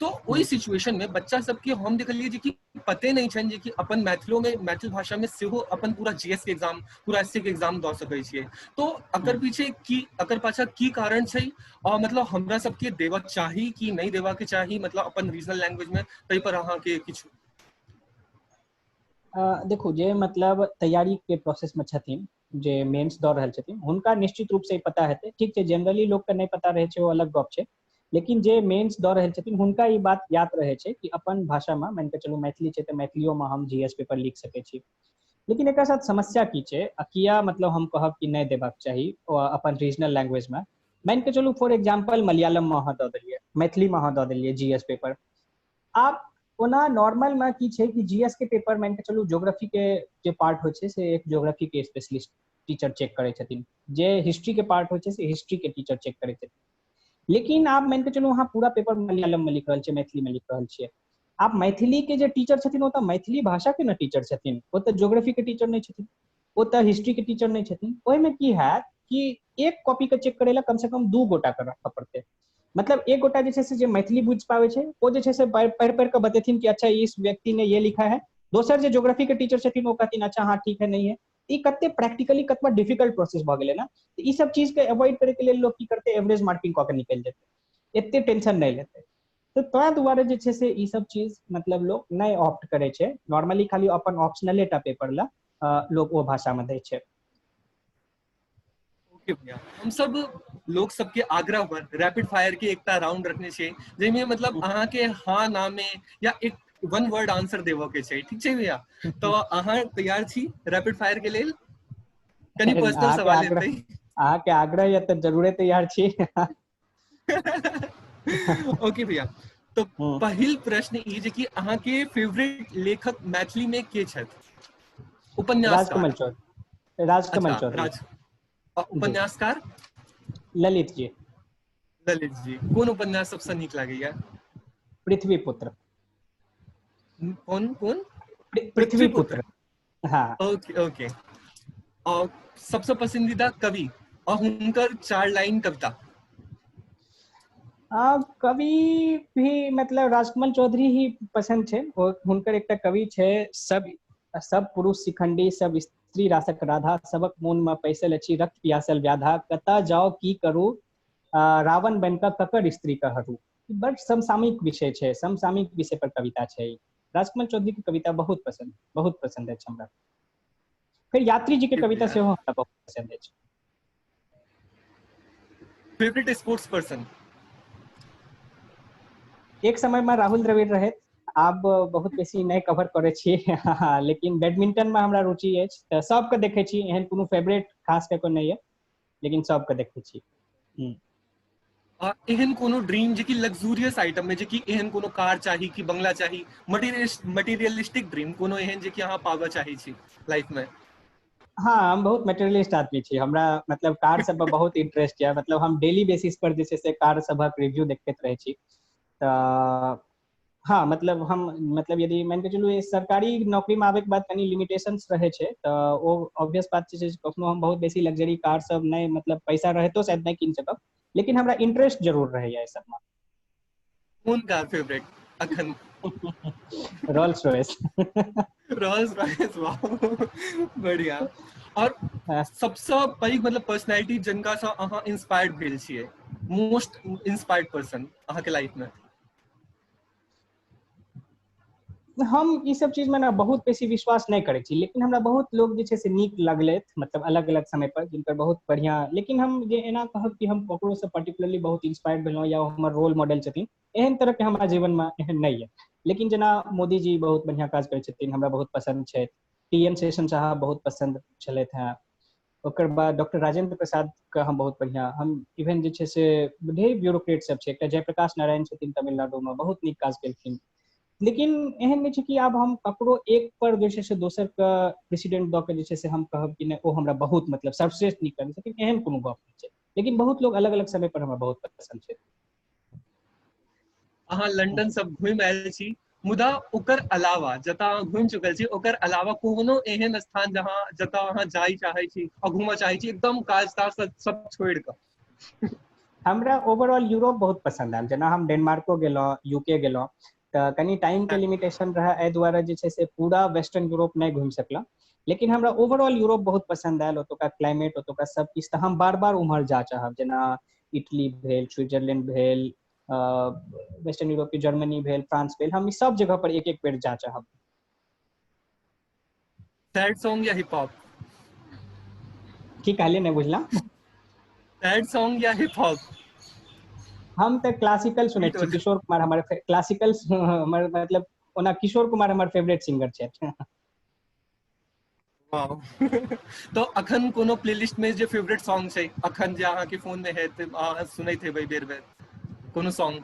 तो ओहि सिचुएशन में बच्चा सबके हम देखलिए जे कि पते नहीं छनि जे कि अपन मैथिलो में मैथिल भाषा में सेहो अपन पूरा जीएस के एग्जाम, पूरा एससी के एग्जाम दऽ सकै छियै। तो अकर पीछे की, अकर पाछा की कारण छै, और मतलब हमरा सबके देबा चाही कि नहीं देबा के चाही, मतलब अपन रीजनल लैंग्वेज में, तै पर अहाँ के किछु। देखो जे मतलब तैयारी के प्रोसेस में छथिन, जे मेंस दऽ रहल छथिन, हुनका निश्चित रूप से ई पता हेतै, ठीक छै। जनरली लोग के नहीं पता रहे छै वो अलग गप छै, लेकिन जे मेंस दऽ रहल छथिन हुनका ई बात याद रहे छै कि अपन भाषा में, मान के चलू मैथिली छै तऽ मैथिलियो में हम जीएस पेपर लिख सकै छी। लेकिन एक साथ समस्या की छै, किया मतलब हम कहब कि नहीं देबाक चाही अपन रीजनल लैंग्वेज में। मान के चलू फॉर एग्जाम्पल मलयालम में अहाँ दऽ देलियै, मैथिली में अहाँ दऽ देलियै जीएस पेपर। आप ओना नॉर्मल में की छै कि जीएस के पेपर मान के चलू ज्योग्राफी के जे पार्ट होइ छै से एक ज्योग्राफी के स्पेशलिस्ट टीचर चेक करै छथिन, जे हिस्ट्री के पार्ट होइ छै से हिस्ट्री के टीचर चेक करै छथिन। लेकिन आप मान के चलू अहाँ पूरा पेपर मलयालम में लिख रहल छियै, मैथिली में लिख रहल छियै, आप मैथिली के जे टीचर छथिन ओ तऽ मैथिली भाषा के ने टीचर छथिन, ओ तऽ ज्योग्राफी के टीचर नहीं छथिन, ओ तऽ हिस्ट्री के टीचर नहीं छथिन। ओहिमे की हैत कि एक कॉपी के चेक करे ला कम से कम 2 गोटा के रखऽ पड़तै। मतलब एक गोटा जे छै से जे मैथिली बुझि पाबै छै ओ जे छै से पढ़ि पढ़ि के बतेथिन कि अच्छा इस व्यक्ति ने ये लिखा है, दोसर जे ज्योग्राफी के टीचर छथिन ओ कहथिन अच्छा हाँ ठीक है नहीं है। ई कते प्रैक्टिकली कतबा डिफिकल्ट प्रोसेस भऽ गेलै ना, तऽ ई सब चीज के अवॉइड करे के लेल लोग की करते, एवरेज मार्किंग कऽ के निकलि जेतै, एते टेंशन नहीं लेते। तो ताहि दुआरे जे छै से ई सब चीज मतलब लोग नहीं ऑप्ट करे छै, नॉर्मली खाली अपन ऑप्शनले टा पेपर ला लोग वो भाषा में दै छै। ओके भैया, हम सब लोग सबके आग्रह पर रैपिड फायर के एकटा राउंड रखने छै, जेमे मतलब अहाँ के हाँ ना में या एक 1 वर्ड आंसर देबो के छै, ठीक छै भैया? तो अहाँ तैयार छी रैपिड फायर के लेल? कनी पर्सनल सवाल हेतै। अहाँ के आग्रह या तऽ जरूरे तैयार छी। ओके भैया, तो पहिल प्रश्न ई जे कि अहाँ के फेवरेट लेखक मैथिली में के छथि? उपन्यासकार। राजकमल चौधरी, राजकमल अच्छा, चौधरी जी। उपन्यासकार ललित जी। ललित जी, कोन उपन्यास सबसँ नीक लागैया? पृथ्वीपुत्र। कौन कौन? पृथ्वीपुत्र। हाँ। Okay okay. और सबसे पसंदीदा कवि और हुनकर 4 लाइन कविता? कवि भी मतलब राजकमल चौधरी ही पसंद छै। हुनकर एकटा कवि छै, सब पुरुष शिखंडी सब स्त्री रासक राधा, सबक मोन में पैसल अछि रक्त पियासल व्याधा, कतऽ जाओ की करू रावण बनिकऽ ककर स्त्री कहरू। बड़ समसामयिक विषय छै, समसामयिक विषय पर कविता छै। राजकमल चौधरी की कविता बहुत पसंद अछि हमरा। फिर यात्री जी के कविता सेहो हमरा बहुत पसंद अछि। Favourite sports person? एक समय में राहुल द्रविड़ रहे, आब बहुत बेसी नहि कवर करै छी लेकिन बैडमिंटन में हमरा रुचि अछि तऽ सबके देखै छी, एहन कोनो फेवरेट खास कऽ नहि है, लेकिन सबके देखै छी। एहन कोनो ड्रीम जे कि लग्जूरियस आइटम में, जे कि एहन कोनो कार चाही कि बंगला चाही, मटेरियलिस्टिक ड्रीम कोनो एहन जे कि अहाँ पाबऽ चाही छी लाइफ में? हाँ, हम बहुत मटेरियलिस्ट आदमी छी, हमरा मतलब कार सब पर बहुत इंटरेस्ट है, मतलब हम डेली बेसिस पर जे छै से कार सबक रिव्यू देखैत रहै छी। तऽ हाँ मतलब हम मतलब यदि मान के चलू सरकारी नौकरी में आबे के बाद कनी लिमिटेशंस रहे छै, तऽ ओ ऑब्वियस बात छै कखनो हम बहुत बेसी लग्जरी कार सब नहीं, मतलब पैसा रहतो शायद नहीं कीन सकब, लेकिन हमरा इंटरेस्ट जरूर रहैया एहि सबमे। कौन कार फेवरेट अखन? Rolls Royce. रोल्स रॉयस, वाह, बढ़िया। और सबसे पैघ मतलब पर्सनैलिटी जिनका से अहाँ इंस्पायर्ड भेल छियै, मोस्ट इंस्पायर्ड पर्सन अहाँ के लाइफ में? हम ई सब चीज में ना बहुत बेसी विश्वास नहीं करै छी, लेकिन हमरा बहुत लोग जे छै से नीक लगलैथ, मतलब अलग अलग समय पर, जिनकर बहुत बढ़िया, लेकिन हम जे एना कहब कि हम ककरो से पर्टिकुलरली बहुत इंस्पायर्ड भेलहुँ या हमर रोल मॉडल छथिन, एहन तरह के हमरा जीवन में एहन नहीं है। लेकिन जेना मोदी जी बहुत बढ़िया काज करै छथिन, हमरा बहुत पसंद छै। टी एन शेषन साहब बहुत पसंद छलथि हैं। ओकर बाद डॉक्टर राजेंद्र प्रसाद के हम बहुत बढ़िया, हम इवन जे छै से ढेर ब्यूरोक्रेट सब छै, एकटा जयप्रकाश नारायण छथिन तमिलनाडु में, बहुत नीक काज केलखिन। लेकिन एहन नहीं छै कि आब हम ककरो एक पर जे छै से दोसर के प्रेसिडेंट दऽ के जे छै से हम कहब कि नहीं ओ हमरा बहुत मतलब सर्वश्रेष्ठ नीक करै छथिन, एहन कोनो गप नहीं छै। लेकिन बहुत लोग अलग अलग समय पर हमरा बहुत पसंद छै। अहाँ लंदन सब घूम आयल छी, मुदा ओकर अलावा जतऽ अहाँ घूम चुकल छी, ओकर अलावा कोनो एहन स्थान जहाँ जतऽ अहाँ जाय चाहे छी और घूमऽ चाहे छी, एकदम काज ताज सब छोड़ कऽ? हमरा ओवरऑल यूरोप बहुत पसंद आयल, जेना हम डेनमार्को गेलहुँ, यूके गेलहुँ, तऽ कनी टाइम के लिमिटेशन रहा, एहि दुआरे जे छै से पूरा वेस्टर्न यूरोप नहीं घूमि सकलहुँ। लेकिन हमरा ओवरऑल यूरोप बहुत पसंद आयल, ओतुका क्लाइमेट, ओतुका सब किछु, तऽ हम बार बार उम्हर जा चाहब, जेना इटली भेल, स्विट्जरलैंड भेल, वेस्टर्न यूरोप के जर्मनी भेल, फ्रांस भेल, हम ई सब जगह पर एक एक बेर जा चाहब। सैड सॉन्ग या हिप हॉप? की कहलिए नहीं बुझला? सैड सॉन्ग या हिप हॉप? हम तऽ क्लासिकल सुनै छी, किशोर कुमार हमर क्लासिकल हमर मतलब, ओना किशोर कुमार हमर फेवरेट सिंगर छथि। तो अखन कोनो प्लेलिस्ट में जे फेवरेट सॉन्ग छै अखन जे अहाँ के फोन में है, अहाँ सुनैत हेबै बेर बेर कोनो सॉन्ग?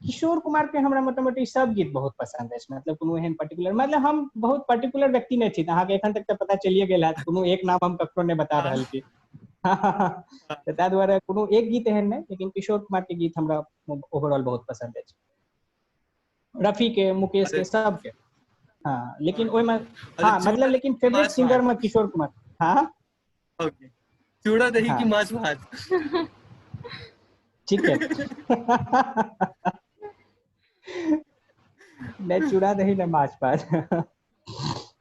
किशोर कुमार के हमरा मोटामोटी सब गीत बहुत पसंद अछि, मतलब कोनो एहन पर्टिकुलर, मतलब हम बहुत पर्टिकुलर व्यक्ति नहीं छी, अहाँ के एखन तक तऽ पता चलिए गेल हैत, कोनो एक नाम हम ककरो नहीं बता रहल छी। तऽ ताहि दुआरे कोनो एक गीत एहन नहीं, लेकिन किशोर कुमार के गीत हमरा ओवरऑल बहुत पसंद अछि, रफी के, मुकेश के, सबके। हाँ लेकिन ओहिमे, हाँ मतलब लेकिन फेवरेट सिंगर में किशोर कुमार। हाँ ओके, चूड़ा दही की हाँ माछ भात? चिकन। नहीं चूड़ा दही नहीं माछ भात।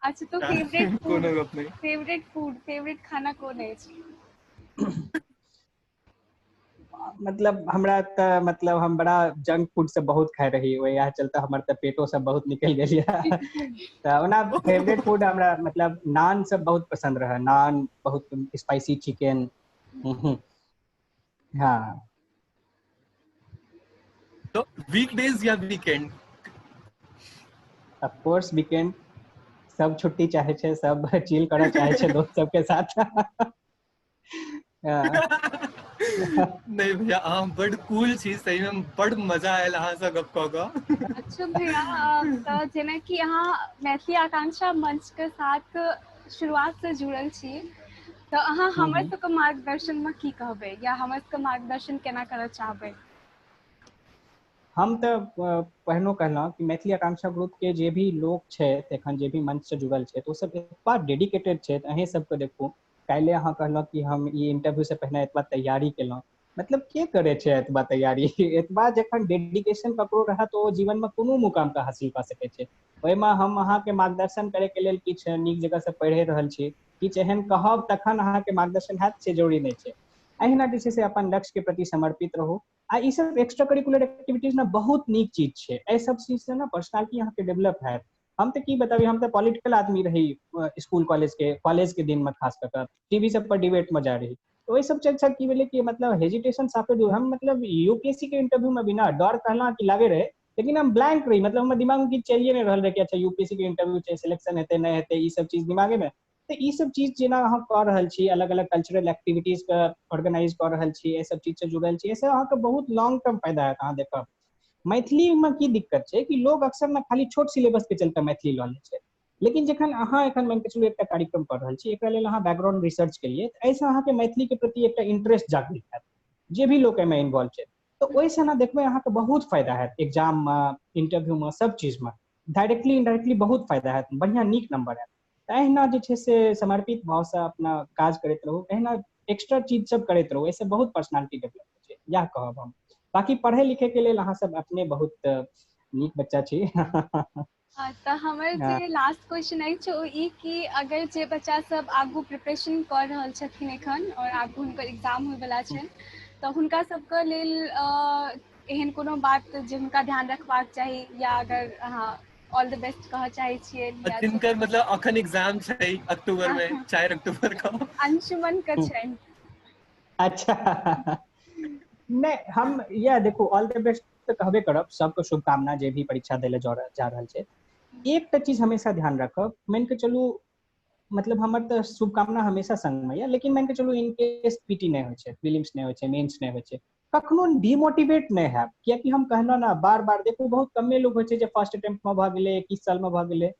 अच्छा, तो फेवरेट फूड, कोनो गप नहीं। फेवरेट खाना कौन है? मतलब हमरा तऽ मतलब हम बड़ा जंक फूड सब बहुत खाए रही, वएह चलते हमर तऽ पेटो सब बहुत निकल गेल है। तऽ ओना फेवरेट फूड हमरा मतलब नान सब बहुत पसंद रहा, नान, बहुत स्पाइसी चिकन। हाँ। तो वीकडेज या वीकेंड? ऑफ कोर्स वीकेंड, सब छुट्टी चाहे छे, सब चिल करऽ चाहे छे दोस्त सबके साथ। नहीं भैया, अहाँ बड़ कूल छी, सही में बड़ मजा आयल अहाँ से गप कऽ कऽ। अच्छा भैया, तऽ जेना कि अहाँ मैथिली आकांक्षा मंच के साथ शुरुआत से जुड़ल छी, तऽ अहाँ हमर सबके मार्गदर्शन में की कहबै, या हमर सबके मार्गदर्शन केना करऽ चाहबै? हम तऽ पहिनो कहलहुँ कि मैथिली आकांक्षा ग्रुप के जे भी लोग छै एखन, जे भी मंच से जुड़ल छै, ओ सब एतबा डेडिकेटेड छै, अहीं सबके देखू, काल्हि अहाँ कहलहुँ कि हम ई इंटरव्यू से पहिने एतबा तैयारी केलहुँ, मतलब के करे छै एतबा तैयारी? एतबा जखन डेडिकेशन ककरो रहत तऽ ओ जीवन में कोनो मुकाम के हासिल कऽ सकै छै। ओहिमे हम अहाँके मार्गदर्शन करे के लेल किछु नीक जगह से पढ़ि रहल छी, किछु एहन कहब तखन अहाँके मार्गदर्शन हैत से जरूरी नहीं छै। अहिना जे छै से अपन लक्ष्य के प्रति समर्पित रहू, आ ई सब एक्स्ट्रा करिकुलर एक्टिविटीज ना बहुत नीक चीज छै, एहि सब चीज से ना पर्सनालिटी अहाँके डेवलप हैत। हम तऽ की बताबी, हम तऽ पॉलिटिकल आदमी रही स्कूल कॉलेज के दिन में, खास कर कऽ टीवी सब पर डिबेट में जा रही, तो वही सब चीज की भेलै कि मतलब हेजिटेशन साफे दूर, हम मतलब यूपीएससी के इंटरव्यू में भी ना डर कहला कि लागे रहे लेकिन हम ब्लैंक रही, मतलब हमर दिमाग में किछु चलिए नहीं रहल रहे कि अच्छा यूपीएससी के इंटरव्यू छै, सिलेक्शन हेतै नहीं हेतै, ई सब चीज दिमागे में। तो ई सब चीज जेना अहाँ कऽ रहल छी, अलग अलग कल्चरल एक्टिविटीज के ऑर्गेनाइज कऽ रहल छी, एहि सब चीज से जुड़ल छी, एहिसँ अहाँके बहुत लॉन्ग टर्म फायदा हैत। अहाँ देखब मैथिली में की दिक्कत छै कि लोग अक्सर ना खाली छोट सिलेबस के चलते मैथिली लऽ लै छै, लेकिन जखन अहाँ एखन मानि के चलू एकटा कार्यक्रम कर रहल छी, एकरा लेल अहाँ बैकग्राउंड रिसर्च केलिए, तऽ एहिसँ अहाँके मैथिली के प्रति एकटा इंटरेस्ट जागृत हैत, जे भी लोग एहिमे इन्वॉल्व छै। तो ओहिसँ ना देखबै अहाँके बहुत फायदा हैत, एग्जाम में, इंटरव्यू में, सब चीज में डायरेक्टली इनडायरेक्टली बहुत फायदा हैत, बढ़िया नीक नंबर हैत। अहिना जे छै से समर्पित भावसँ अपना काज करैत रहू, अहिना एक्स्ट्रा चीज सब करैत रहू, एहिसँ बहुत पर्सनालिटी डेवलप होइ छै, इएह कहब हम। बाकी पढ़े लिखे के लेल अहाँ सब अपने बहुत नीक बच्चा छी। तऽ हमर जे लास्ट क्वेश्चन अछि ओ ई कि अगर जे बच्चा सब आगू प्रिपरेशन कर रहल छथिन एखन और आगू हुनकर एग्जाम होय वाला छनि, तऽ हुनका सबके लेल एहन कोनो बात जे हुनका ध्यान रखबाक चाही, या अगर अहाँ ऑल द बेस्ट कहऽ चाहै छियै? जिनकर मतलब अखन एग्जाम छै अक्टूबर में, 4 अक्टूबर का। अंशुमन के छनि। अच्छा नहीं, हम यह देखो ऑल द बेस्ट तो कहबे करब, सबके शुभकामना जे भी परीक्षा देले जा रहल छै। एकटा चीज हमेशा ध्यान रखब, मान के चलू मतलब हमर तो शुभकामना हमेशा संग में ये, लेकिन मान के चलू इनकेस पीटी नहीं होइ छै, प्रीलिम्स नहीं होइ छै, मेंस नहीं होइ छै, कखनो डिमोटिवेट नहीं हैब, कियाकि हम कहलहुँ ना बार बार, देखू बहुत कमे लोग होइ छै जे फर्स्ट अटेम्प्ट में भऽ गेलै, 21 साल में भऽ गेलै।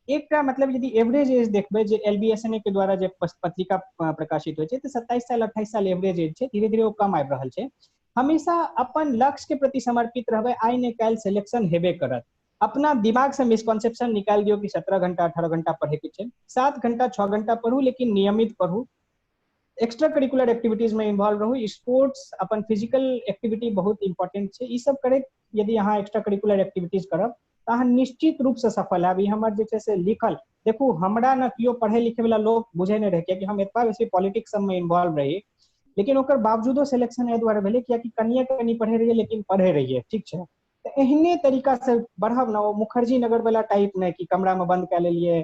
एकटा मतलब यदि एवरेज एज देखबै जे एलबीएसएनए के द्वारा जे पत्रिका प्रकाशित होइ छै, तऽ 27 साल 28 साल एवरेज एज छै, धीरे धीरे ओ कम आबि रहल छै। हमेशा अपन लक्ष्य के प्रति समर्पित रहबै, आइ ने काल्हि सिलेक्शन हेबे करत। अपना दिमाग से मिसकॉन्सेप्शन निकाल दियो कि 17 घंटा 18 घंटा पढ़े के छै, 7 घंटा 6 घंटा पढ़ू, लेकिन नियमित पढ़ू, एक्स्ट्रा करिकुलर एक्टिविटीज में इन्वॉल्व रहू, स्पोर्ट्स, अपन फिजिकल एक्टिविटी बहुत इंपॉर्टेंट छै, ई सब करैत यदि अहाँ एक्स्ट्रा करिकुलर एक्टिविटीज करब तऽ अहाँ निश्चित रूप से सफल हैब। ई हमर जे छै से लिखल, देखू हमरा ना कियो पढ़े लिखे वाला लोग बुझे नहीं रहे, कियाकि हम एतबा बेसी पॉलिटिक्स सब में इन्वॉल्व रही, लेकिन ओकर बावजूदो सिलेक्शन एहि दुआरे भेलै कियाकि कनिए कनि पढ़े रहिए, लेकिन पढ़े रहिए, ठीक छै। तऽ एहने तरीका से बढ़ब ना, ओ मुखर्जी नगर वाला टाइप नहीं कि कमरा में बंद कऽ लेलिए,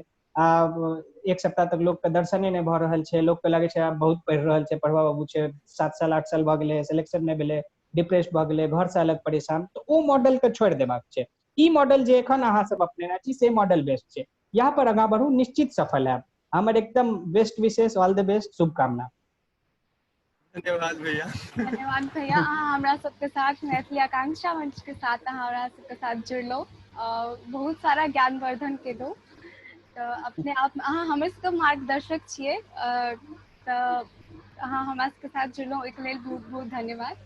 एक सप्ताह तक लोग के दर्शने नहीं भऽ रहल छै, लोग के लागे छै आब बहुत पढ़ि रहल छै, पढ़वा बाबू छै, 7 साल 8 साल भऽ गेलै, सिलेक्शन नहीं भेलै, डिप्रेस भऽ गेलै, घर से अलग परेशान, तो ओ मॉडल के छोड़ि देबाक छै। ई मॉडल जे एखन अहाँ सब अपनेने छी से मॉडल बेस्ट छै, यहाँ पर आगाँ बढ़ू, निश्चित सफल हैब। हमर एकदम बेस्ट विशेष, ऑल द बेस्ट, शुभकामना। धन्यवाद भैया। धन्यवाद भैया, अहाँ हमरा सबके साथ मैथिली आकांक्षा मंच के साथ अहाँ हमरा सबके साथ जुड़लहुँ, बहुत सारा ज्ञानवर्धन केलहुँ। तऽ अपने आप अहाँ हमर सबके मार्गदर्शक छियै, तऽ अहाँ हमरा सबके साथ जुड़लहुँ, ओहिके लेल बहुत बहुत धन्यवाद।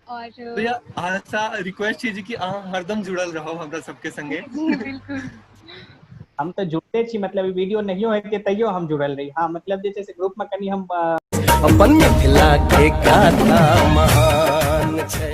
और भैया आशा रिक्वेस्ट छै कि अहाँ हरदम जुड़ल रहो हमरा सबके संगे। जी बिल्कुल, हम तो जुड़ते छी, मतलब वीडियो नहीं होते तैयो हम जुड़ल रही। हाँ मतलब जे छै से ग्रुप में कनी हम अपन मिथिला के गाथा महान छै।